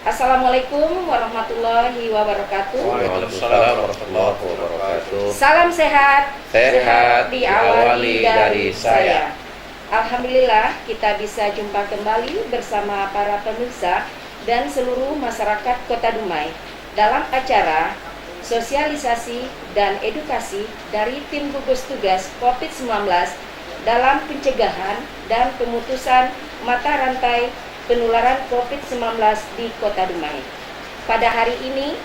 Assalamualaikum warahmatullahi wabarakatuh. Waalaikumsalam warahmatullahi wabarakatuh. Salam sehat. Sehat diawali dari saya. Alhamdulillah kita bisa jumpa kembali bersama para pemirsa dan seluruh masyarakat Kota Dumai dalam acara sosialisasi dan edukasi dari tim gugus tugas COVID-19 dalam pencegahan dan pemutusan mata rantai penularan COVID-19 di Kota Dumai. Pada hari ini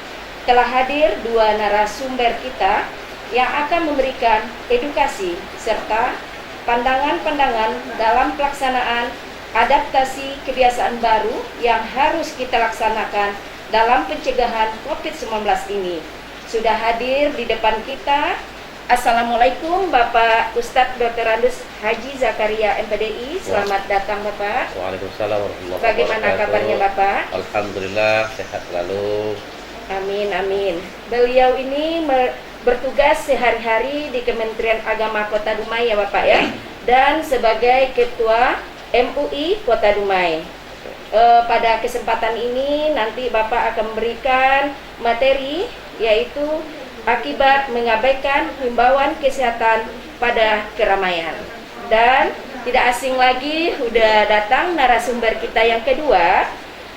telah hadir dua narasumber kita yang akan memberikan edukasi serta pandangan-pandangan dalam pelaksanaan adaptasi kebiasaan baru yang harus kita laksanakan dalam pencegahan COVID-19 ini. Sudah hadir di depan kita. Assalamualaikum Bapak Ustadz Dr. Andus Haji Zakaria MPDI. Selamat datang Bapak. Waalaikumsalam warahmatullahi wabarakatuh. Bagaimana kabarnya Bapak? Alhamdulillah sehat selalu. Amin, amin. Beliau ini bertugas sehari-hari di Kementerian Agama Kota Dumai ya Bapak ya. Dan sebagai Ketua MUI Kota Dumai. Pada kesempatan ini nanti Bapak akan memberikan materi yaitu akibat mengabaikan himbauan kesehatan pada keramaian. Dan tidak asing lagi, sudah datang narasumber kita yang kedua.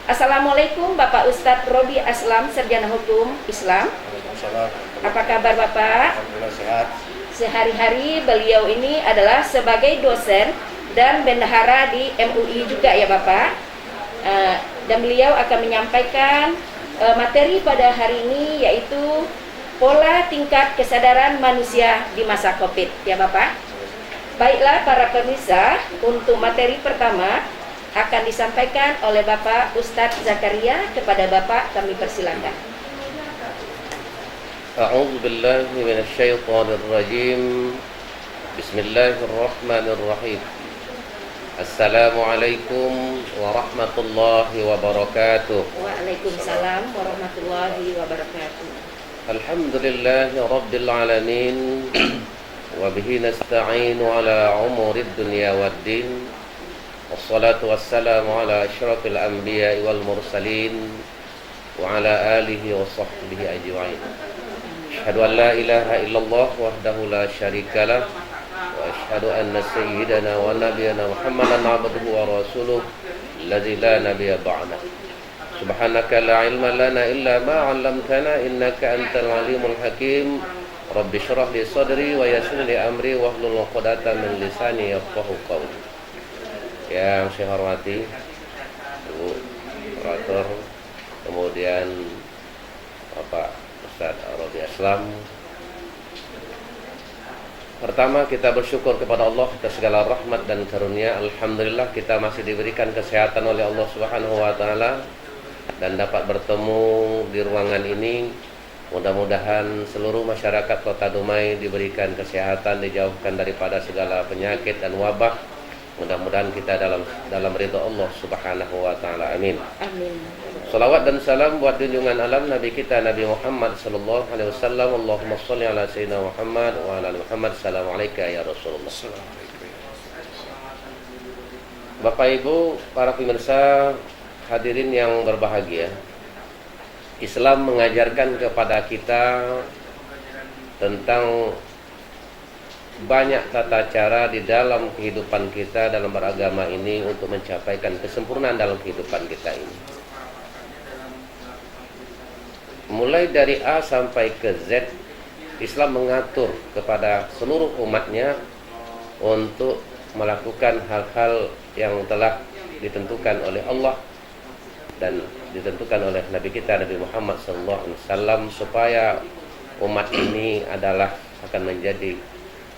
Assalamualaikum Bapak Ustadz Robi Aslam, Sarjana Hukum Islam. Apa kabar Bapak? Alhamdulillah sehat. Sehari-hari beliau ini adalah sebagai dosen dan bendahara di MUI juga ya Bapak. Dan beliau akan menyampaikan materi pada hari ini yaitu pola tingkat kesadaran manusia di masa COVID, ya Bapak. Baiklah para pemirsa, untuk materi pertama akan disampaikan oleh Bapak Ustadz Zakaria. Kepada Bapak kami persilakan. A'udzu billahi minasyaitonir rajim. Bismillahirrahmanirrahim. Assalamualaikum warahmatullahi wabarakatuh. Waalaikumsalam warahmatullahi wabarakatuh. Alhamdulillahi Rabbil Alamin. Wabihi nasta'inu ala umuri dunya waddin. Wassalatu wassalamu ala ashrafil anbiya wal mursalin. Wa ala alihi wa sahbihi ajma'in. Asyhadu an la ilaha illallah wahdahu la syarikalah. Wa asyhadu anna sayyidana wa nabiyana Muhammadan abduhu wa rasuluh alladzi la nabiyya ba'dah. Subhanaka la ilma lana illa ma 'allamtana innaka antal alimul hakim. Rabbi shrah li sadri wa yassir li amri wahlul 'uqdatam min lisani yafqahu qawli. Yang saya hormati Ibu Operator, kemudian Bapak Ustadz Robi Aslam. Pertama kita bersyukur kepada Allah atas segala rahmat dan karunia. Alhamdulillah kita masih diberikan kesehatan oleh Allah Subhanahu wa taala dan dapat bertemu di ruangan ini. Mudah-mudahan seluruh masyarakat Kota Dumai diberikan kesehatan, dijauhkan daripada segala penyakit dan wabah. Mudah-mudahan kita dalam ridha Allah Subhanahu wa taala. Amin. Amin. Salawat dan salam buat junjungan alam Nabi kita Nabi Muhammad sallallahu alaihi wasallam. Allahumma shalli ala sayyidina Muhammad wa ala ali Muhammad. Assalamualaikum ya Rasulullah. Bapak Ibu, para pemirsa hadirin yang berbahagia, Islam mengajarkan kepada kita tentang banyak tata cara di dalam kehidupan kita dalam beragama ini untuk mencapaikan kesempurnaan dalam kehidupan kita ini. Mulai dari A sampai ke Z, Islam mengatur kepada seluruh umatnya untuk melakukan hal-hal yang telah ditentukan oleh Allah dan ditentukan oleh Nabi kita Nabi Muhammad SAW, supaya umat ini adalah akan menjadi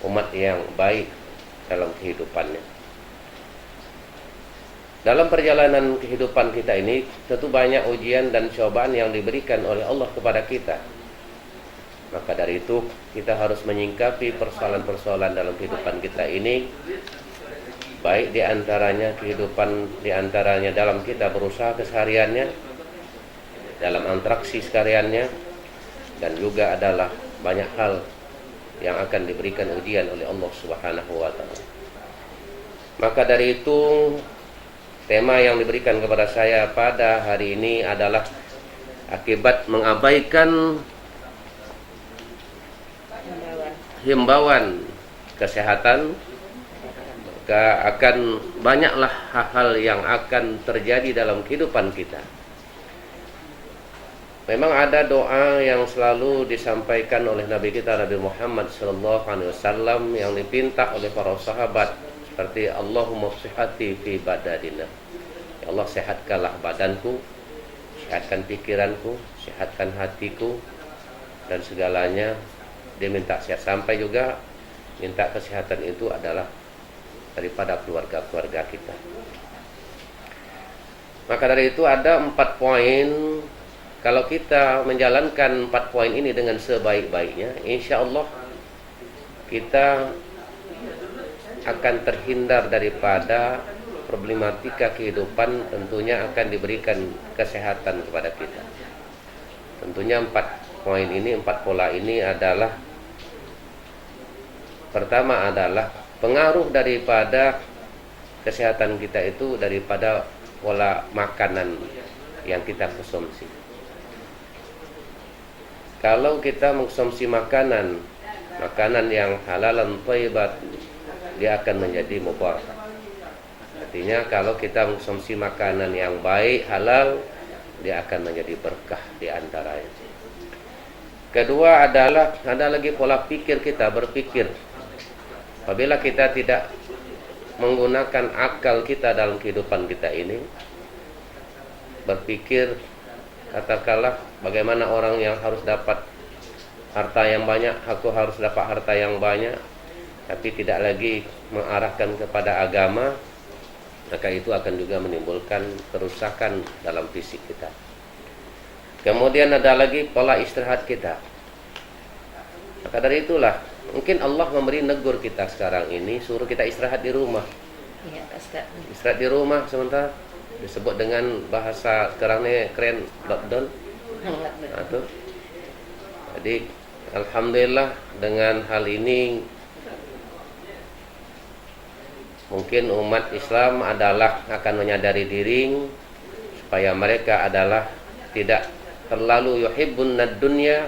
umat yang baik dalam kehidupannya. Dalam perjalanan kehidupan kita ini tentu banyak ujian dan cobaan yang diberikan oleh Allah kepada kita. Maka dari itu kita harus menyingkapi persoalan-persoalan dalam kehidupan kita ini, baik diantaranya kehidupan diantaranya dalam kita berusaha kesehariannya, dalam interaksi sekaliannya, dan juga adalah banyak hal yang akan diberikan ujian oleh Allah Subhanahu wa taala. Maka dari itu tema yang diberikan kepada saya pada hari ini adalah akibat mengabaikan himbauan kesehatan, maka akan banyaklah hal-hal yang akan terjadi dalam kehidupan kita. Memang ada doa yang selalu disampaikan oleh Nabi kita Nabi Muhammad SAW yang dipinta oleh para sahabat, seperti Allahumma sihhati fi badadina. Ya Allah, sehatkanlah badanku, sehatkan pikiranku, sehatkan hatiku, dan segalanya dia minta sehat. Sampai juga minta kesehatan itu adalah daripada keluarga-keluarga kita. Maka dari itu ada 4 poin. Kalau kita menjalankan 4 poin ini dengan sebaik-baiknya, insya Allah kita akan terhindar daripada problematika kehidupan. Tentunya akan diberikan kesehatan kepada kita. Tentunya 4 poin ini, 4 pola ini adalah, pertama adalah pengaruh daripada kesehatan kita itu daripada pola makanan yang kita konsumsi. Kalau kita mengkonsumsi makanan yang halalan thayyibat, dia akan menjadi mubarak. Artinya kalau kita mengkonsumsi makanan yang baik, halal, dia akan menjadi berkah di antaranya. Kedua adalah ada lagi pola pikir kita, berpikir. Apabila kita tidak menggunakan akal kita dalam kehidupan kita ini, berpikir, katakanlah bagaimana orang yang harus dapat harta yang banyak, aku harus dapat harta yang banyak, tapi tidak lagi mengarahkan kepada agama, maka itu akan juga menimbulkan kerusakan dalam fisik kita. Kemudian ada lagi pola istirahat kita. Maka dari itulah mungkin Allah memberi negur kita sekarang ini, suruh kita istirahat di rumah. Iya, Ustaz. Istirahat di rumah sementara, disebut dengan bahasa sekarang ini keren, lockdown. Nah, jadi alhamdulillah dengan hal ini mungkin umat Islam adalah akan menyadari diri supaya mereka adalah tidak terlalu yuhibbun dunya,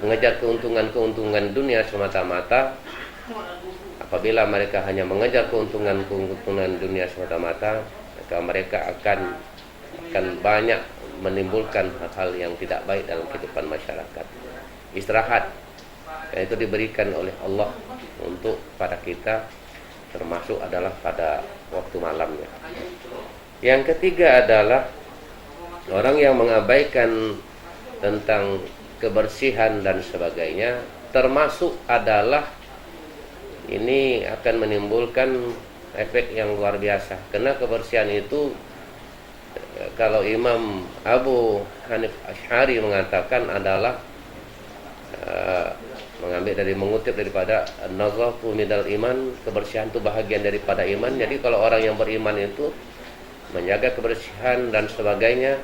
mengejar keuntungan dunia semata-mata. Apabila mereka hanya mengejar keuntungan dunia semata-mata, maka mereka akan banyak menimbulkan hal-hal yang tidak baik dalam kehidupan masyarakat. Istirahat yang itu diberikan oleh Allah untuk pada kita, termasuk adalah pada waktu malamnya. Yang ketiga adalah orang yang mengabaikan tentang kebersihan dan sebagainya, termasuk adalah ini akan menimbulkan efek yang luar biasa. Karena kebersihan itu, kalau Imam Abu Hanif Asy'ari mengatakan adalah mengutip daripada an-nazafatu minal iman, kebersihan itu bahagian daripada iman. Jadi kalau orang yang beriman itu menjaga kebersihan dan sebagainya,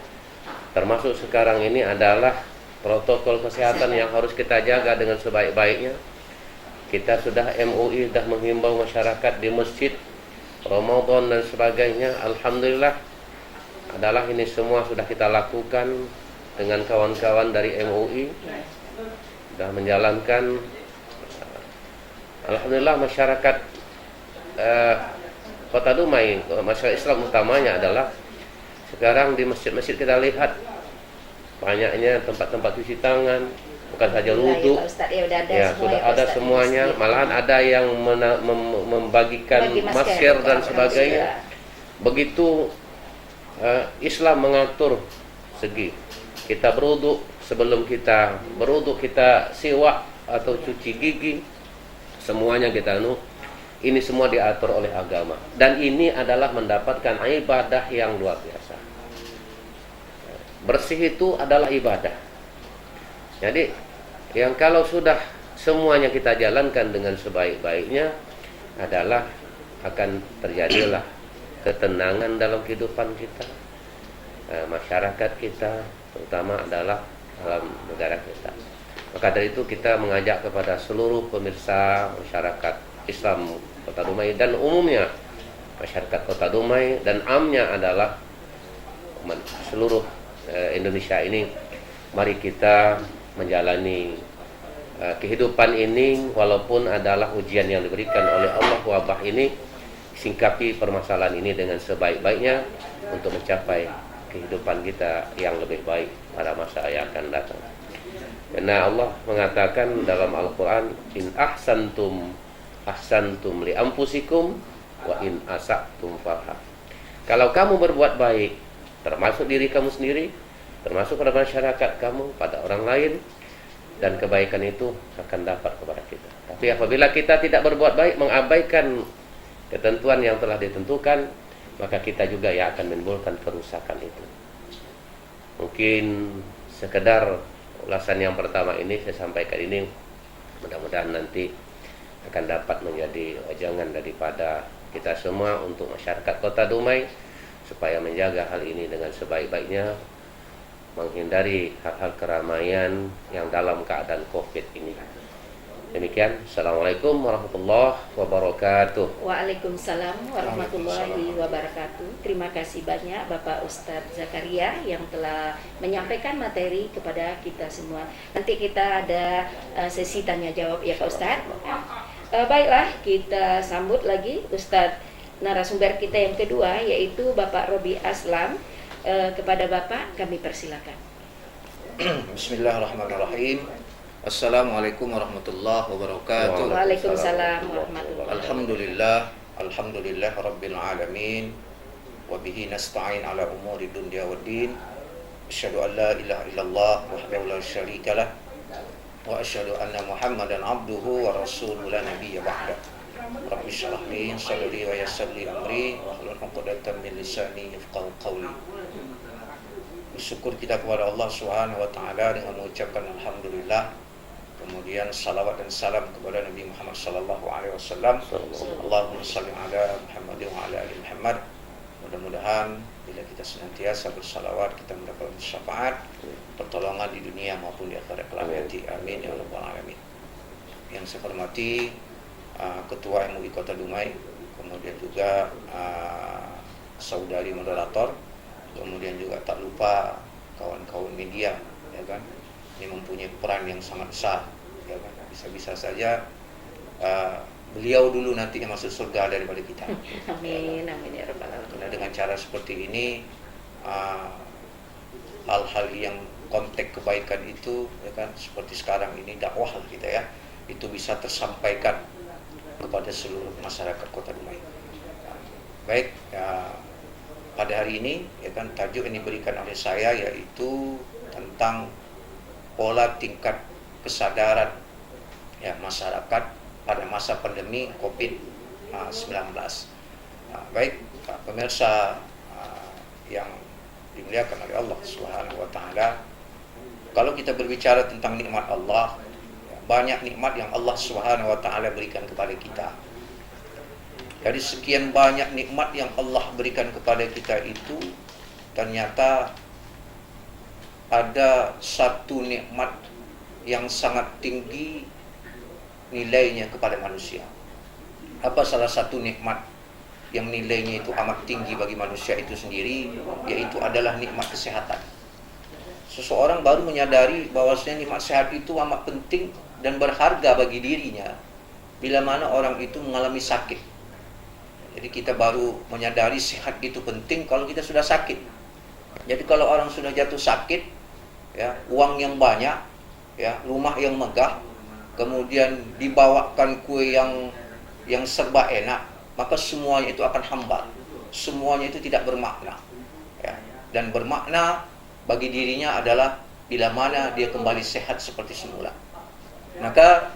termasuk sekarang ini adalah protokol kesehatan yang harus kita jaga dengan sebaik-baiknya. Kita sudah MUI sudah menghimbau masyarakat di masjid Ramadan dan sebagainya. Alhamdulillah adalah ini semua sudah kita lakukan dengan kawan-kawan dari MUI, sudah menjalankan. Alhamdulillah masyarakat Kota Dumai, masyarakat Islam utamanya adalah sekarang di masjid-masjid kita lihat banyaknya tempat-tempat cuci tangan, bukan saja wudhu, ya sudah ada semuanya. Malahan ada yang membagikan masker dan sebagainya. Begitu Islam mengatur segi kita berwudhu, sebelum kita berwudhu kita siwak atau cuci gigi, semuanya kita Ini semua diatur oleh agama. Dan ini adalah mendapatkan ibadah yang luar biasa. Bersih itu adalah ibadah. Jadi, yang kalau sudah semuanya kita jalankan dengan sebaik-baiknya adalah akan terjadilah ketenangan dalam kehidupan kita, masyarakat kita, terutama adalah dalam negara kita. Maka dari itu kita mengajak kepada seluruh pemirsa masyarakat Islam Kota Dumai dan umumnya masyarakat Kota Dumai dan amnya adalah seluruh Indonesia ini, mari kita menjalani kehidupan ini walaupun adalah ujian yang diberikan oleh Allah, wabah ini, singkapi permasalahan ini dengan sebaik-baiknya untuk mencapai kehidupan kita yang lebih baik pada masa yang akan datang. Karena Allah mengatakan dalam Al-Quran, in ahsantum ahsantum li anfusikum wa in asa'tum falaha. Kalau kamu berbuat baik, termasuk diri kamu sendiri, termasuk pada masyarakat kamu, pada orang lain, dan kebaikan itu akan dapat kepada kita. Tapi apabila kita tidak berbuat baik, mengabaikan ketentuan yang telah ditentukan, maka kita juga yang akan menimbulkan kerusakan itu. Mungkin sekedar ulasan yang pertama ini saya sampaikan ini, mudah-mudahan nanti akan dapat menjadi wajangan daripada kita semua untuk masyarakat Kota Dumai supaya menjaga hal ini dengan sebaik-baiknya, menghindari hal-hal keramaian yang dalam keadaan Covid ini. Demikian, Assalamualaikum warahmatullahi wabarakatuh. Waalaikumsalam warahmatullahi wabarakatuh. Terima kasih banyak Bapak Ustadz Zakaria yang telah menyampaikan materi kepada kita semua. Nanti kita ada sesi tanya jawab ya Pak Ustadz. Baiklah, kita sambut lagi Ustadz narasumber kita yang kedua, yaitu Bapak Robi Aslam. Kepada Bapak kami persilakan. Bismillahirrahmanirrahim. Assalamualaikum warahmatullahi wabarakatuh. Waalaikumsalam warahmatullahi wabarakatuh. Alhamdulillah rabbil alamin. Wa bihi nasta'in ala umuri dunya waddin. Asyhadu an la ilaha illallah wahdahu la syarika lah. Wa asyhadu anna Muhammadan abduhu wa rasuluhu la nabiyya ba'da. Rabbi shrah li sadri wa yassir li amri wa hlul 'uqdatam min lisani yafqahu qawli. Bersyukur kita kepada Allah Subhanahu wa taala dengan mengucapkan alhamdulillah. Kemudian salawat dan salam kepada Nabi Muhammad sallallahu alaihi wasallam. Allahumma shalli ala Muhammad wa ala ali Muhammad. Mudah-mudahan bila kita senantiasa bersalawat kita mendapat syafaat, pertolongan di dunia maupun di akhirat kelak. Amin ya rabbal alamin. Yang saya hormati Ketua MUI Kota Dumai, kemudian juga saudari moderator, kemudian juga tak lupa kawan-kawan media, ya kan, ini mempunyai peran yang sangat besar, ya kan. Bisa-bisa saja beliau dulu nanti yang masuk surga daripada kita. Amin, amin ya rabbal alamin. Karena dengan cara seperti ini hal-hal yang konteks kebaikan itu, ya kan, seperti sekarang ini dakwah kita ya, itu bisa tersampaikan kepada seluruh masyarakat Kota Dumai. Baik, ya, pada hari ini ya kan tajuk yang diberikan oleh saya yaitu tentang pola tingkat kesadaran ya masyarakat pada masa pandemi COVID-19. Baik, pemirsa yang dimuliakan oleh Allah Subhanahu wa taala, kalau kita berbicara tentang nikmat Allah, banyak nikmat yang Allah Subhanahu wa taala berikan kepada kita. Dari sekian banyak nikmat yang Allah berikan kepada kita itu, ternyata ada satu nikmat yang sangat tinggi nilainya kepada manusia. Apa salah satu nikmat yang nilainya itu amat tinggi bagi manusia itu sendiri, yaitu adalah nikmat kesehatan. Seseorang baru menyadari bahwasanya nikmat sehat itu amat penting dan berharga bagi dirinya bila mana orang itu mengalami sakit. Jadi kita baru menyadari sehat itu penting kalau kita sudah sakit. Jadi kalau orang sudah jatuh sakit, ya, uang yang banyak, ya, rumah yang megah, kemudian dibawakan kue yang serba enak, maka semuanya itu akan hambar. Semuanya itu tidak bermakna. Ya. Dan bermakna bagi dirinya adalah bila mana dia kembali sehat seperti semula. Maka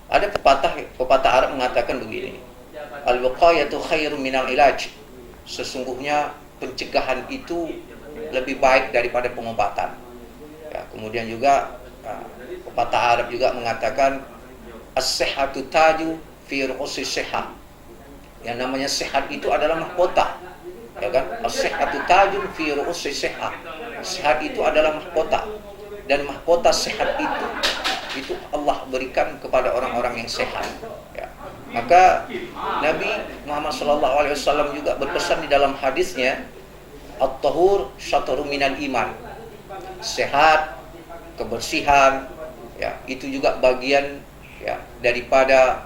ada pepatah Arab mengatakan begini, Al-wiqayatu khairun minal ilaj. Sesungguhnya pencegahan itu lebih baik daripada pengobatan. Ya, kemudian juga pepatah Arab juga mengatakan as-sihhatu taju fi ru'usi sihah. Yang namanya sehat itu adalah mahkota. Ya kan? As-sihhatu tajun fi ru'usi sihah. Sehat itu adalah mahkota. Dan mahkota sehat itu Allah berikan kepada orang-orang yang sehat. Ya. Maka Nabi Muhammad SAW juga berpesan di dalam hadisnya, at-tahur syatru minal iman. Sehat, kebersihan, ya, itu juga bagian ya daripada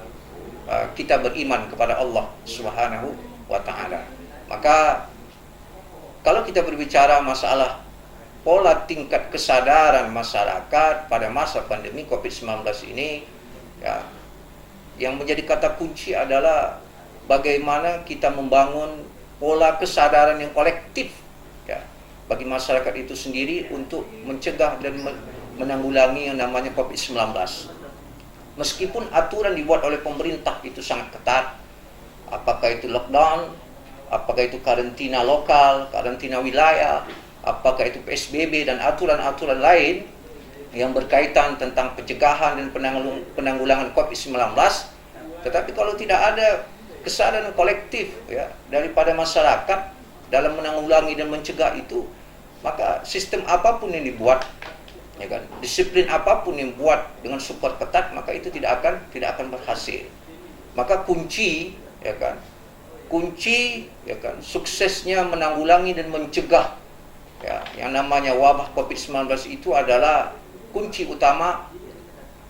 kita beriman kepada Allah Subhanahu wa taala. Maka kalau kita berbicara masalah pola tingkat kesadaran masyarakat pada masa pandemi COVID-19 ini, ya, yang menjadi kata kunci adalah bagaimana kita membangun pola kesadaran yang kolektif, ya, bagi masyarakat itu sendiri untuk mencegah dan menanggulangi yang namanya COVID-19. Meskipun aturan dibuat oleh pemerintah itu sangat ketat, apakah itu lockdown, apakah itu karantina lokal, karantina wilayah, apakah itu PSBB dan aturan-aturan lain yang berkaitan tentang pencegahan dan penanggulangan COVID-19, tetapi kalau tidak ada kesadaran kolektif ya daripada masyarakat dalam menanggulangi dan mencegah itu, maka sistem apapun yang dibuat, ya kan, disiplin apapun yang buat dengan super ketat, maka itu tidak akan berhasil. Maka kunci ya kan suksesnya menanggulangi dan mencegah ya yang namanya wabah COVID-19 itu adalah kunci utama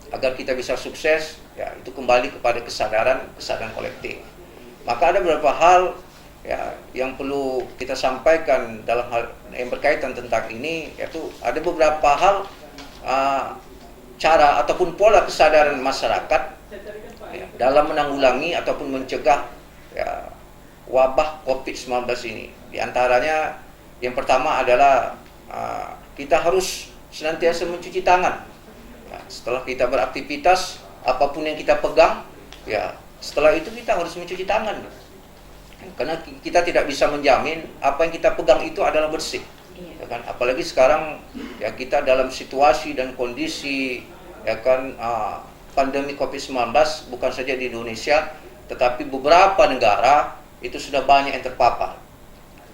agar kita bisa sukses, ya itu kembali kepada kesadaran kolektif. Maka ada beberapa hal ya yang perlu kita sampaikan dalam hal yang berkaitan tentang ini, yaitu ada beberapa hal cara ataupun pola kesadaran masyarakat ya, dalam menanggulangi ataupun mencegah ya, wabah COVID-19 ini. Di antaranya yang pertama adalah kita harus senantiasa mencuci tangan. Ya, setelah kita beraktivitas apapun yang kita pegang, ya setelah itu kita harus mencuci tangan. Karena kita tidak bisa menjamin apa yang kita pegang itu adalah bersih. Ya kan? Apalagi sekarang ya kita dalam situasi dan kondisi ya kan pandemi COVID-19 bukan saja di Indonesia, tetapi beberapa negara itu sudah banyak yang terpapar.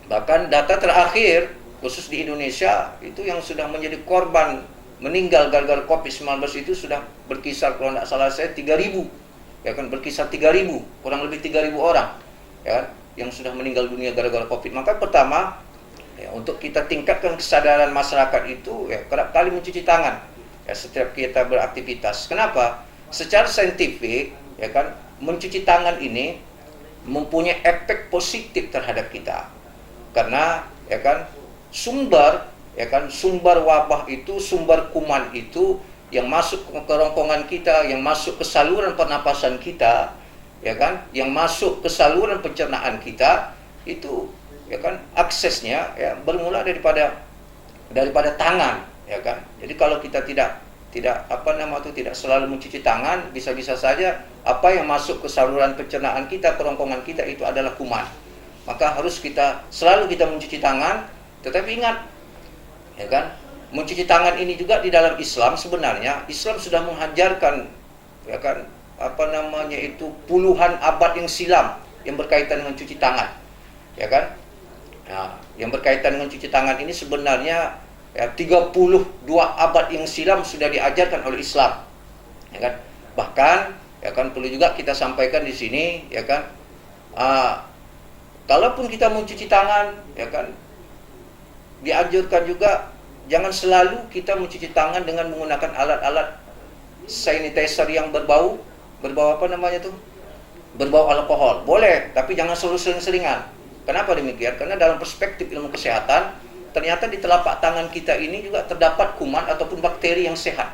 Bahkan data terakhir khusus di Indonesia itu yang sudah menjadi korban meninggal gara-gara COVID-19 itu sudah berkisar, kalau tidak salah saya, 3.000. Ya kan, berkisar 3.000, kurang lebih 3.000 orang ya kan, yang sudah meninggal dunia gara-gara COVID. Maka pertama ya, untuk kita tingkatkan kesadaran masyarakat itu ya kerap kali mencuci tangan ya setiap kita beraktivitas. Kenapa? Secara saintifik ya kan, mencuci tangan ini mempunyai efek positif terhadap kita. Karena ya kan sumber wabah itu, sumber kuman itu yang masuk ke kerongkongan kita, yang masuk ke saluran pernapasan kita, ya kan, yang masuk ke saluran pencernaan kita itu ya kan aksesnya ya bermula daripada tangan, ya kan. Jadi kalau kita tidak selalu mencuci tangan, bisa-bisa saja apa yang masuk ke saluran pencernaan kita, kerongkongan kita itu adalah kuman. Maka harus selalu kita mencuci tangan. Tetapi ingat, ya kan, mencuci tangan ini juga di dalam Islam, sebenarnya Islam sudah mengajarkan ya kan puluhan abad yang silam yang berkaitan dengan cuci tangan, ya kan. Nah, yang berkaitan dengan cuci tangan ini sebenarnya ya 32 abad yang silam sudah diajarkan oleh Islam, ya kan. Bahkan ya kan perlu juga kita sampaikan di sini, ya kan, kalaupun kita mencuci tangan, ya kan, dianjurkan juga jangan selalu kita mencuci tangan dengan menggunakan alat-alat sanitizer yang berbau berbau alkohol. Boleh, tapi jangan selalu sering-seringan. Kenapa demikian? Karena dalam perspektif ilmu kesehatan, ternyata di telapak tangan kita ini juga terdapat kuman ataupun bakteri yang sehat.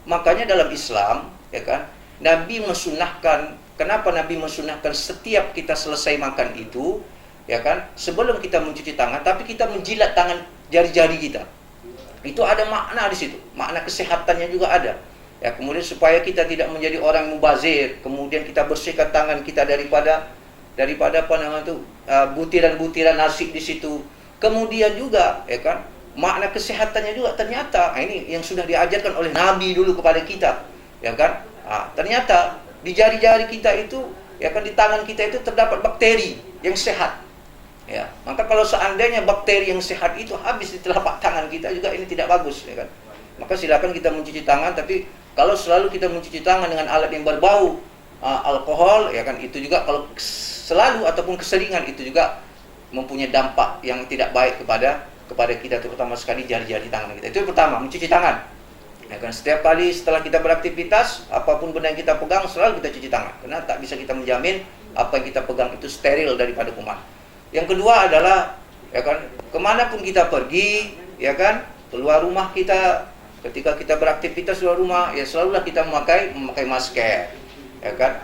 Makanya dalam Islam, ya kan, Nabi mensunahkan. Kenapa Nabi mensunahkan setiap kita selesai makan itu, ya kan, sebelum kita mencuci tangan, tapi kita menjilat tangan jari-jari kita. Itu ada makna di situ, makna kesehatannya juga ada. Ya, kemudian supaya kita tidak menjadi orang mubazir, kemudian kita bersihkan tangan kita daripada apa namanya itu butiran-butiran nasi di situ. Kemudian juga ya kan makna kesehatannya juga ternyata ini yang sudah diajarkan oleh Nabi dulu kepada kita, ya kan? Ternyata di jari-jari kita itu ya kan di tangan kita itu terdapat bakteri yang sehat. Ya, maka kalau seandainya bakteri yang sehat itu habis di telapak tangan kita juga ini tidak bagus, ya kan? Maka silakan kita mencuci tangan, tapi kalau selalu kita mencuci tangan dengan alat yang berbau alkohol, ya kan itu juga kalau selalu ataupun keseringan itu juga mempunyai dampak yang tidak baik kepada kita, terutama sekali jari-jari tangan kita. Itu yang pertama, mencuci tangan. Ya kan setiap kali setelah kita beraktivitas, apapun benda yang kita pegang selalu kita cuci tangan, karena tak bisa kita menjamin apa yang kita pegang itu steril daripada kuman. Yang kedua adalah ya kan kemanapun kita pergi, ya kan keluar rumah kita, ketika kita beraktivitas luar rumah, ya selalulah kita memakai masker, ya kan?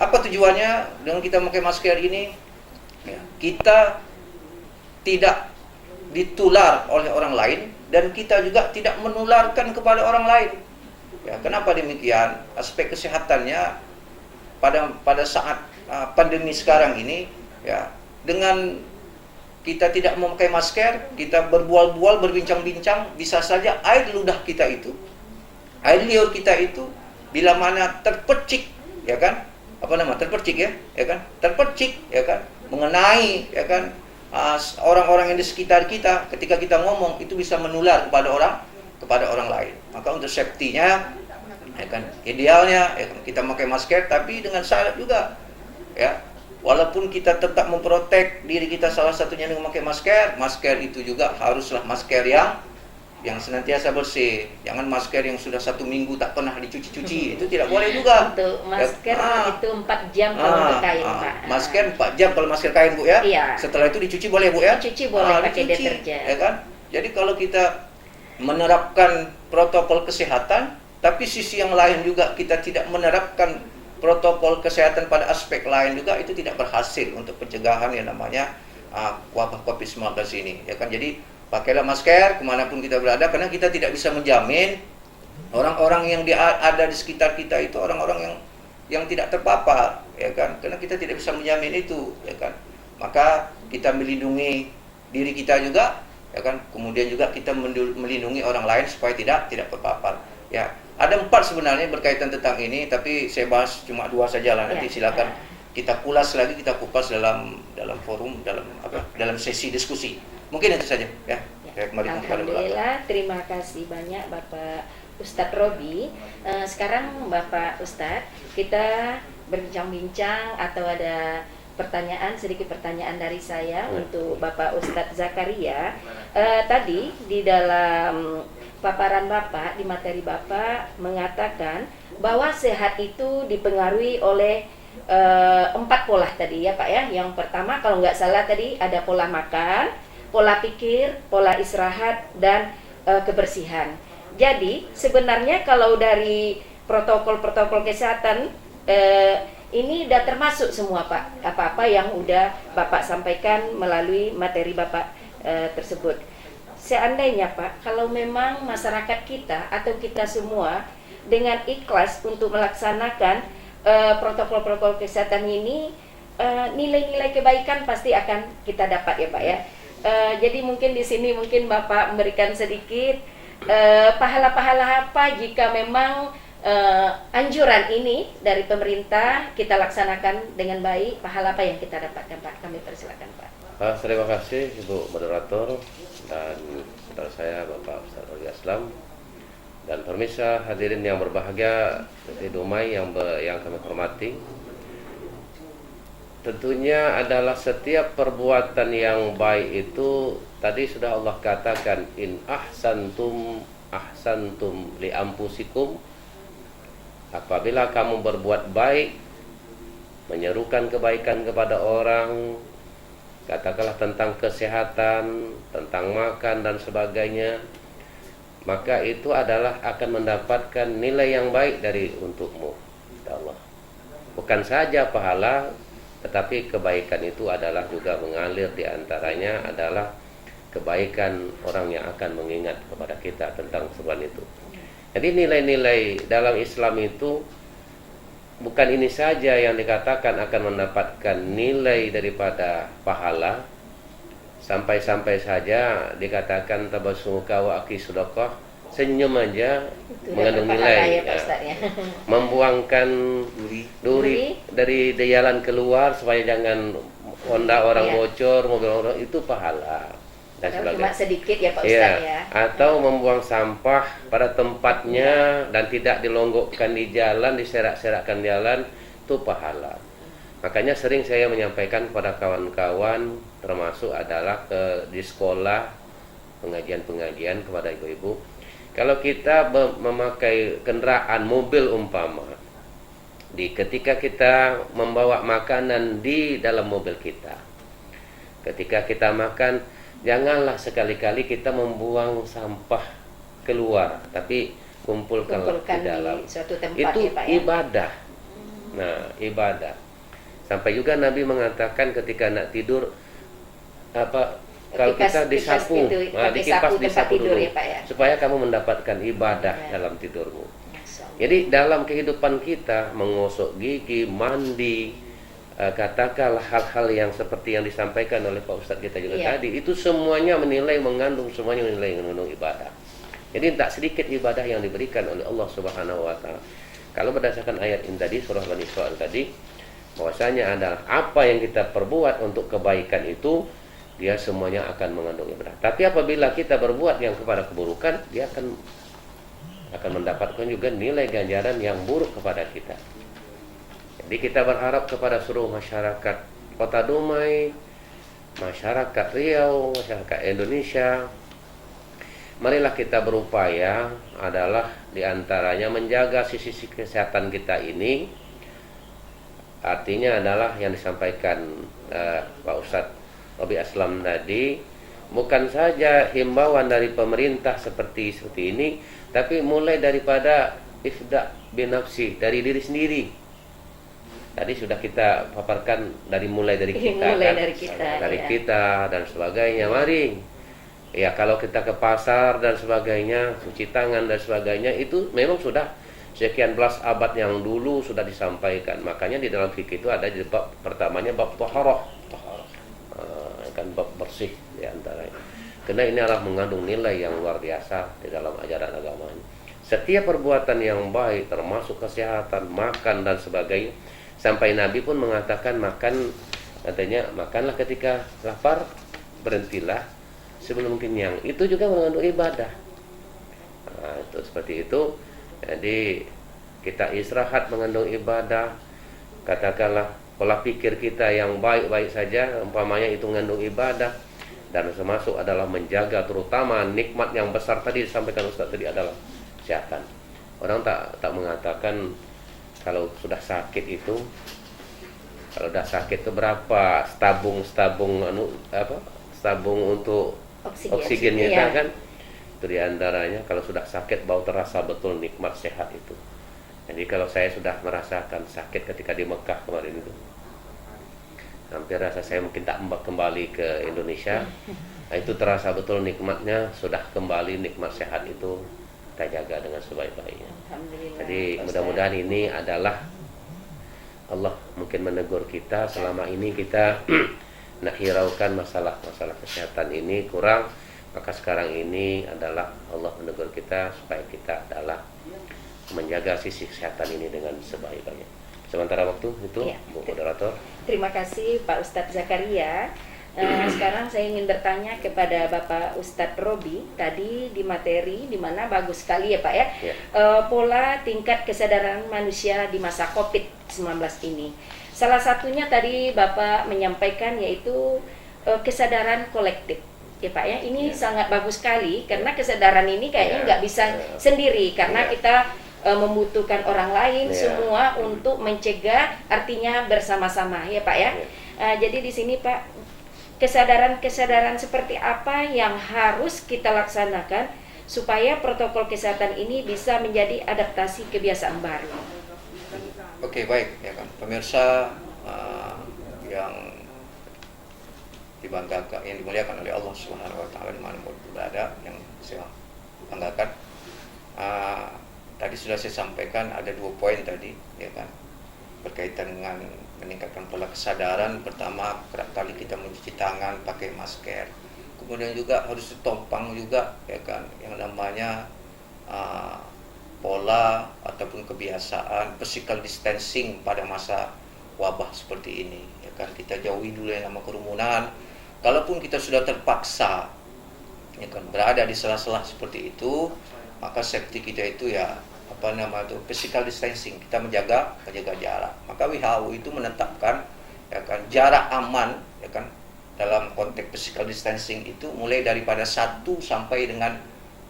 Apa tujuannya dengan kita memakai masker ini? Ya, kita tidak ditular oleh orang lain dan kita juga tidak menularkan kepada orang lain. Ya, kenapa demikian? Aspek kesehatannya pada saat pandemi sekarang ini, ya dengan kita tidak memakai masker, kita berbual-bual, berbincang-bincang, bisa saja air ludah kita itu, air liur kita itu, bila mana terpercik, ya kan, terpercik ya kan, terpercik, ya kan, mengenai, ya kan, orang-orang yang di sekitar kita, ketika kita ngomong itu bisa menular kepada orang lain. Maka untuk safety-nya, ya kan, idealnya, ya kan, kita memakai masker, tapi dengan syarat juga, ya. Walaupun kita tetap memprotek diri kita salah satunya dengan memakai masker itu juga haruslah masker yang senantiasa bersih. Jangan masker yang sudah 1 minggu tak pernah dicuci-cuci, itu tidak boleh juga. Untuk masker itu 4 jam kalau untuk kain, Pak. Masker 4 jam kalau masker kain, Bu ya. Iya. Setelah itu dicuci boleh, Bu ya? Dicuci boleh pakai deterjen. Ya kan? Jadi kalau kita menerapkan protokol kesehatan, tapi sisi yang lain juga kita tidak menerapkan protokol kesehatan pada aspek lain juga, itu tidak berhasil untuk pencegahan yang namanya wabah COVID-19 ini, ya kan. Jadi pakailah masker kemanapun kita berada, karena kita tidak bisa menjamin orang-orang yang ada di sekitar kita itu orang-orang yang tidak terpapar, ya kan, karena kita tidak bisa menjamin itu, ya kan. Maka kita melindungi diri kita juga, ya kan, kemudian juga kita melindungi orang lain supaya tidak terpapar, ya. Ada 4 sebenarnya berkaitan tentang ini, tapi saya bahas cuma 2 saja lah. Nanti silakan kita kulas lagi, kita kupas dalam forum, dalam sesi diskusi. Mungkin itu saja, ya. Saya kembali kepada Alhamdulillah, terima kasih banyak Bapak Ustadz Robi. Sekarang Bapak Ustadz, kita berbincang-bincang atau ada sedikit pertanyaan dari saya untuk Bapak Ustadz Zakaria. Tadi di dalam paparan Bapak, di materi Bapak mengatakan bahwa sehat itu dipengaruhi oleh 4 pola tadi ya Pak ya. Yang pertama kalau nggak salah tadi ada pola makan, pola pikir, pola istirahat, dan kebersihan. Jadi sebenarnya kalau dari protokol-protokol kesehatan ini udah termasuk semua Pak, apa-apa yang udah Bapak sampaikan melalui materi Bapak tersebut. Seandainya Pak, kalau memang masyarakat kita atau kita semua dengan ikhlas untuk melaksanakan protokol-protokol kesehatan ini, nilai-nilai kebaikan pasti akan kita dapat ya Pak ya. Jadi mungkin di sini mungkin Bapak memberikan sedikit pahala-pahala apa jika memang anjuran ini dari pemerintah kita laksanakan dengan baik, pahala apa yang kita dapatkan Pak? Kami persilakan Pak. Terima kasih Ibu Moderator dan saudara saya Bapak Ustadz Rodi Aslam dan pemirsa hadirin yang berbahagia di Dumai yang kami hormati. Tentunya adalah setiap perbuatan yang baik itu tadi sudah Allah katakan, in ahsantum li anfusikum. Apabila kamu berbuat baik, menyerukan kebaikan kepada orang, katakanlah tentang kesehatan, tentang makan dan sebagainya, maka itu adalah akan mendapatkan nilai yang baik dari untukmu, ya Allah. Bukan saja pahala, tetapi kebaikan itu adalah juga mengalir, di antaranya adalah kebaikan orang yang akan mengingat kepada kita tentang sebuah itu. Jadi nilai-nilai dalam Islam itu bukan ini saja yang dikatakan akan mendapatkan nilai daripada pahala, sampai-sampai saja dikatakan tabassumuka wa aki sedekah, senyum aja Itu mengandung dapat nilai. pahala ya, Pak Ya. Ustaz ya. Membuangkan duri dari jalan keluar supaya jangan Honda orang Iya. bocor, mobil orang, itu pahala dan Padahal cuma sebagainya. sedikit ya Pak Iya. Ustaz ya. Atau membuang sampah pada tempatnya dan tidak dilonggokkan di jalan, diserak-serakkan jalan, itu pahala. Makanya sering saya menyampaikan kepada kawan-kawan, termasuk adalah di sekolah, pengajian-pengajian kepada ibu-ibu, kalau kita memakai kendaraan mobil umpama, ketika kita membawa makanan di dalam mobil kita, ketika kita makan, janganlah sekali-kali kita membuang sampah keluar, tapi kumpulkanlah Kumpulkan di dalam. di suatu tempat Itu ya Pak ya. ibadah. Nah, ibadah. Sampai juga Nabi mengatakan ketika nak tidur, kalau kita disapu, dikipas disapu tidur dulu, ya Pak ya. supaya kamu mendapatkan ibadah Ya. dalam tidurmu. Masya Allah. Jadi dalam kehidupan kita, mengosok gigi, mandi, katakanlah hal-hal yang seperti yang disampaikan oleh Pak Ustadz kita juga Iya. tadi, itu semuanya mengandung ibadah. Jadi tak sedikit ibadah yang diberikan oleh Allah Subhanahu wa taala. Kalau berdasarkan ayat ini tadi, surah Bani Israil tadi, bahwasanya adalah apa yang kita perbuat untuk kebaikan itu, dia semuanya akan mengandung ibadah. Tapi apabila kita berbuat yang kepada keburukan, dia akan mendapatkan juga nilai ganjaran yang buruk kepada kita. Jadi kita berharap kepada seluruh masyarakat Kota Dumai, masyarakat Riau, masyarakat Indonesia, marilah kita berupaya adalah diantaranya menjaga sisi kesehatan kita ini. Artinya adalah yang disampaikan Pak Ustadz Robi Aslam tadi, bukan saja himbauan dari pemerintah seperti ini, tapi mulai daripada ifda binafsi, dari diri sendiri. Tadi sudah kita paparkan mulai dari kita, Mulai dari kita, dan sebagainya. Mari, ya kalau kita ke pasar dan sebagainya, cuci tangan dan sebagainya, itu memang sudah sekian belas abad yang dulu sudah disampaikan. Makanya di dalam fikih itu ada di bab pertamanya bab taharah, kan bab bersih di antaranya. Karena ini adalah mengandung nilai yang luar biasa di dalam ajaran agama. Setiap perbuatan yang baik, termasuk kesehatan, makan dan sebagainya, sampai Nabi pun mengatakan katanya makanlah ketika lapar, berhentilah sebelum kenyang. Itu juga mengandung ibadah. Nah, itu seperti itu. Jadi kita istirahat mengandung ibadah. Katakanlah pola pikir kita yang baik-baik saja, umpamanya itu mengandung ibadah. Dan termasuk adalah menjaga terutama nikmat yang besar tadi disampaikan Ustaz tadi adalah kesehatan. Orang tak mengatakan kalau sudah sakit itu, kalau sudah sakit itu berapa stabung untuk oksigennya iya. kan? Itu diantaranya kalau sudah sakit baru terasa betul nikmat sehat itu. Jadi kalau saya sudah merasakan sakit ketika di Mekah kemarin itu, hampir rasa saya mungkin tak kembali ke Indonesia. Nah, itu terasa betul nikmatnya, sudah kembali nikmat sehat itu kita jaga dengan sebaik-baiknya. Alhamdulillah. Jadi Pak mudah-mudahan ini adalah Allah mungkin menegur kita selama ini kita nak hiraukan masalah kesehatan ini kurang, maka sekarang ini adalah Allah menegur kita supaya kita adalah menjaga sisi kesehatan ini dengan sebaik-baiknya. Sementara waktu itu, Iya. Bu Moderator. Terima kasih Pak Ustadz Zakaria. Sekarang saya ingin bertanya kepada Bapak Ustadz Robi. Tadi di materi di mana bagus sekali ya Pak ya, Ya. pola tingkat kesadaran manusia di masa COVID-19 ini. Salah satunya tadi Bapak menyampaikan yaitu kesadaran kolektif. Ya Pak ya, ini sangat bagus sekali karena kesadaran ini kayaknya Ya. nggak bisa sendiri karena Ya. kita membutuhkan orang lain Ya. semua untuk mencegah, artinya bersama-sama ya Pak ya. Jadi di sini Pak, kesadaran seperti apa yang harus kita laksanakan supaya protokol kesehatan ini bisa menjadi adaptasi kebiasaan baru. Oke, baik ya kan. Pemirsa yang dibanggakan, yang dimuliakan oleh Allah Subhanahu wa taala dimanapun berada, yang saya banggakan. tadi sudah saya sampaikan ada 2 poin tadi, ya kan, berkaitan dengan meningkatkan pola kesadaran. Pertama, kerap kali kita mencuci tangan, pakai masker. Kemudian juga harus ditopang juga, ya kan, yang namanya pola ataupun kebiasaan physical distancing pada masa wabah seperti ini, ya kan. Kita jauhi dulu yang nama kerumunan. Kalaupun kita sudah terpaksa, ya kan, berada di sela-sela seperti itu, maka safety kita itu ya physical distancing, kita menjaga jarak. Maka WHO itu menetapkan, ya kan, jarak aman, ya kan, dalam konteks physical distancing itu mulai daripada 1 sampai dengan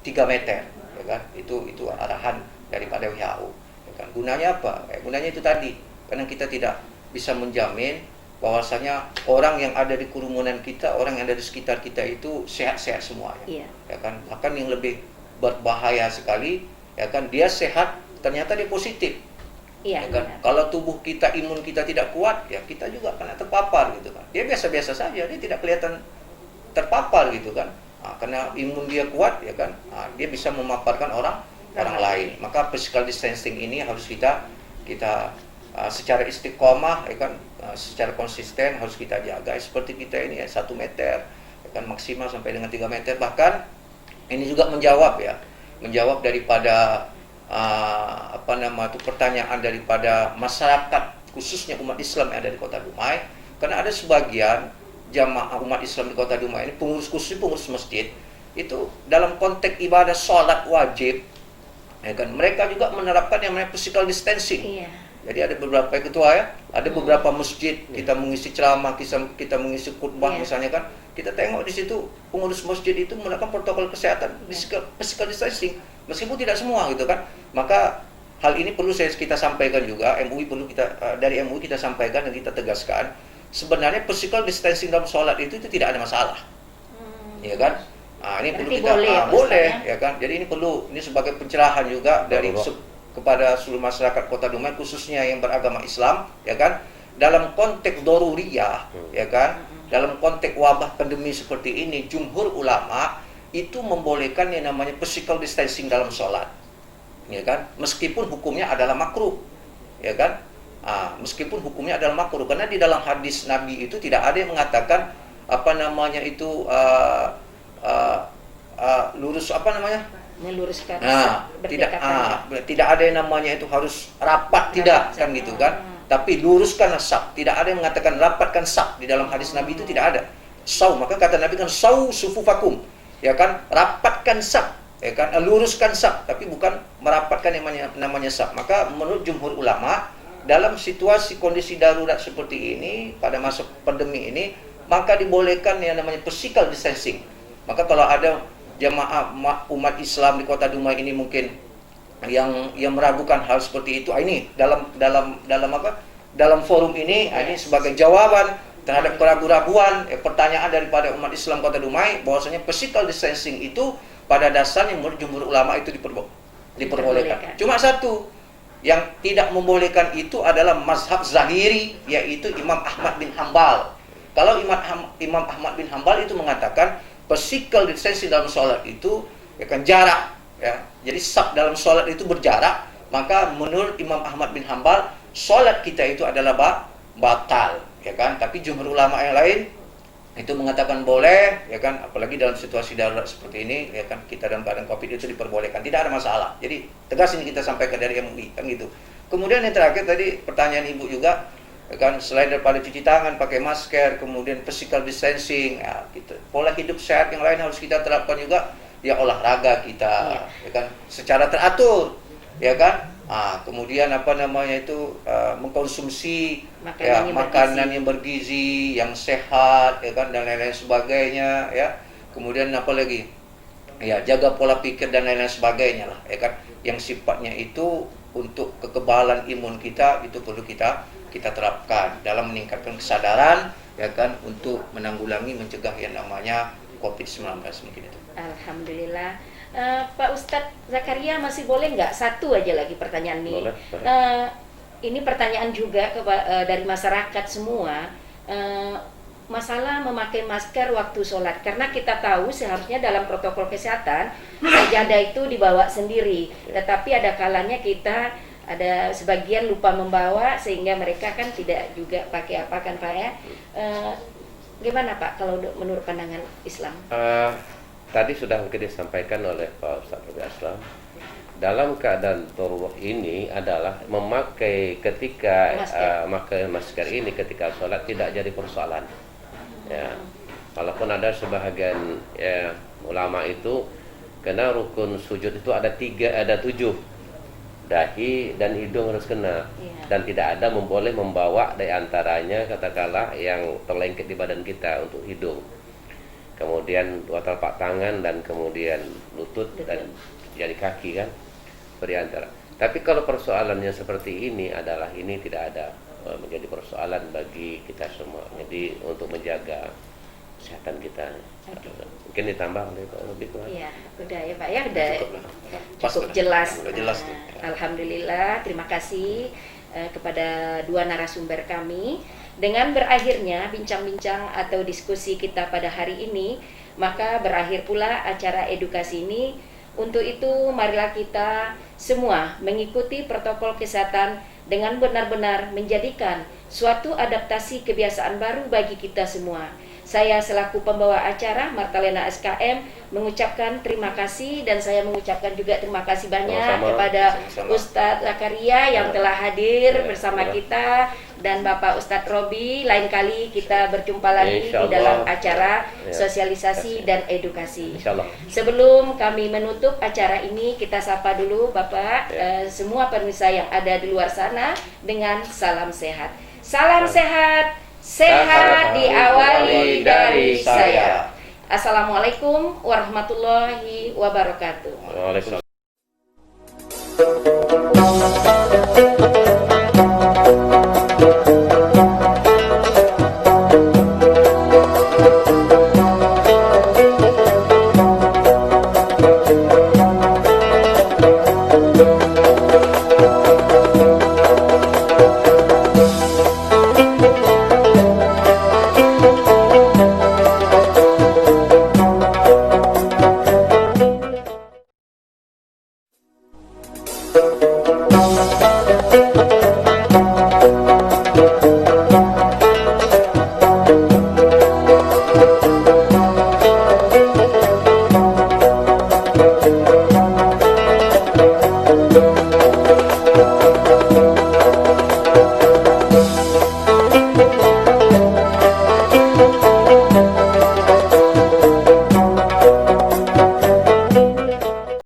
3 meter, ya kan. Itu arahan daripada WHO, ya kan. Gunanya apa? Gunanya itu tadi, karena kita tidak bisa menjamin bahwasanya orang yang ada di kerumunan kita, orang yang ada di sekitar kita itu sehat-sehat semuanya, ya kan. Bahkan yang lebih berbahaya sekali, ya kan, dia sehat ternyata dia positif, ya kan. Kalau tubuh kita, imun kita tidak kuat, ya kita juga kena terpapar gitu kan. Dia biasa-biasa saja, dia tidak kelihatan terpapar gitu kan. Karena imun dia kuat, ya kan, dia bisa memaparkan orang lain. Maka physical distancing ini harus kita secara istiqomah, ya kan, secara konsisten harus kita jaga. Seperti kita ini ya 1 meter, ya kan, maksimal sampai dengan 3 meter. Bahkan ini juga menjawab daripada pertanyaan daripada masyarakat, khususnya umat Islam yang ada di Kota Dumai. Karena ada sebagian jamaah umat Islam di Kota Dumai ini, pengurus masjid, itu dalam konteks ibadah sholat wajib, ya kan, mereka juga menerapkan yang namanya physical distancing. Jadi ada beberapa ketua, ya, ada beberapa masjid kita mengisi ceramah, kita mengisi khutbah misalnya kan, kita tengok di situ pengurus masjid itu menerapkan protokol kesehatan physical distancing, meskipun tidak semua gitu kan. Maka hal ini perlu kita sampaikan juga, dari MUI kita sampaikan dan kita tegaskan, sebenarnya physical distancing dalam sholat itu tidak ada masalah, ya kan. Ini perlu kita boleh, ya kan. Jadi ini sebagai pencerahan juga kepada seluruh masyarakat Kota Dumai, khususnya yang beragama Islam, ya kan, dalam konteks doruriyah, ya kan, dalam konteks wabah pandemi seperti ini, jumhur ulama itu membolehkan yang namanya physical distancing dalam sholat, ya kan, meskipun hukumnya adalah makruh, ya kan. Meskipun hukumnya adalah makruh, karena di dalam hadis Nabi itu tidak ada yang mengatakan meluruskan, tidak ada yang namanya itu harus rapat, tidak kan gitu kan. Tapi luruskan saf, tidak ada yang mengatakan rapatkan saf. Di dalam hadis Nabi itu tidak ada saw. Maka kata Nabi kan saw sufufakum, ya kan, rapatkan saf, ya kan, luruskan saf, tapi bukan merapatkan yang namanya saf. Maka menurut jumhur ulama, dalam situasi kondisi darurat seperti ini, pada masa pandemi ini, maka dibolehkan yang namanya physical distancing. Maka kalau ada jamaah umat Islam di Kota Dumai ini mungkin yang meragukan hal seperti itu, ini dalam forum ini, ini sebagai jawaban terhadap keraguan-raguan pertanyaan daripada umat Islam Kota Dumai, bahwasanya physical distancing itu pada dasarnya menurut jumhur ulama itu diperbolehkan. Cuma satu yang tidak membolehkan itu adalah mazhab Zahiri, yaitu Imam Ahmad bin Hambal. Kalau Imam Ahmad bin Hambal itu mengatakan physical distancing dalam sholat itu, ya kan, jarak, ya. Jadi saf dalam sholat itu berjarak. Maka menurut Imam Ahmad bin Hambal, sholat kita itu adalah batal, ya kan. Tapi jumhur ulama yang lain itu mengatakan boleh, ya kan. Apalagi dalam situasi darurat seperti ini, ya kan, kita dalam keadaan COVID itu diperbolehkan, tidak ada masalah. Jadi tegas ini kita sampaikan dari MUI, kan gitu. Kemudian yang terakhir tadi pertanyaan Ibu juga, ya kan, selain daripada cuci tangan, pakai masker, kemudian physical distancing, ya, gitu. Pola hidup sehat yang lain harus kita terapkan juga, ya, olahraga kita, ya kan, secara teratur, ya kan. Kemudian mengkonsumsi makanan yang bergizi, yang sehat, ya kan, dan lain-lain sebagainya, ya. Kemudian apalagi, ya, jaga pola pikir dan lain-lain sebagainya lah, ya kan, yang sifatnya itu untuk kekebalan imun kita itu perlu kita terapkan dalam meningkatkan kesadaran, ya kan, untuk menanggulangi, mencegah yang namanya COVID-19 mungkin itu. Alhamdulillah. Pak Ustadz Zakaria, masih boleh nggak satu aja lagi pertanyaan nih? Boleh. Ini pertanyaan juga dari masyarakat semua. masalah memakai masker waktu sholat, karena kita tahu seharusnya dalam protokol kesehatan sajadah itu dibawa sendiri, tetapi ada kalanya kita ada sebagian lupa membawa sehingga mereka kan tidak juga pakai apa kan Pak ya. Gimana Pak kalau menurut pandangan Islam? Tadi sudah mungkin disampaikan oleh Pak Ustaz Robi Aslam. Dalam keadaan darurat ini adalah memakai ketika memakai masker ini ketika sholat tidak jadi persoalan. Ya, walaupun ada sebahagian ulama itu kena rukun sujud itu ada 7, dahi dan hidung harus kena, dan tidak ada boleh membawa dari antaranya katakanlah yang terlengket di badan kita untuk hidung, kemudian 2 telapak tangan dan kemudian lutut dan jari kaki kan beri antara. Tapi kalau persoalannya seperti ini adalah ini tidak ada menjadi persoalan bagi kita semua. Jadi untuk menjaga kesehatan kita. Mungkin ditambah oleh Pak Robi. Iya, udah ya Pak ya, udah cukup jelas. Alhamdulillah, terima kasih kepada 2 narasumber kami. Dengan berakhirnya bincang-bincang atau diskusi kita pada hari ini, maka berakhir pula acara edukasi ini. Untuk itu marilah kita semua mengikuti protokol kesehatan dengan benar-benar menjadikan suatu adaptasi kebiasaan baru bagi kita semua. Saya selaku pembawa acara Martalena SKM mengucapkan terima kasih, dan saya mengucapkan juga terima kasih banyak kepada Ustadz Zakaria yang telah hadir bersama kita, dan Bapak Ustadz Robi. Lain kali kita berjumpa lagi di dalam acara sosialisasi dan edukasi. Sebelum kami menutup acara ini, kita sapa dulu Bapak semua pemirsa yang ada di luar sana dengan salam sehat. Salam sehat. Sehat diawali dari saya. Assalamualaikum warahmatullahi wabarakatuh. Waalaikumsalam.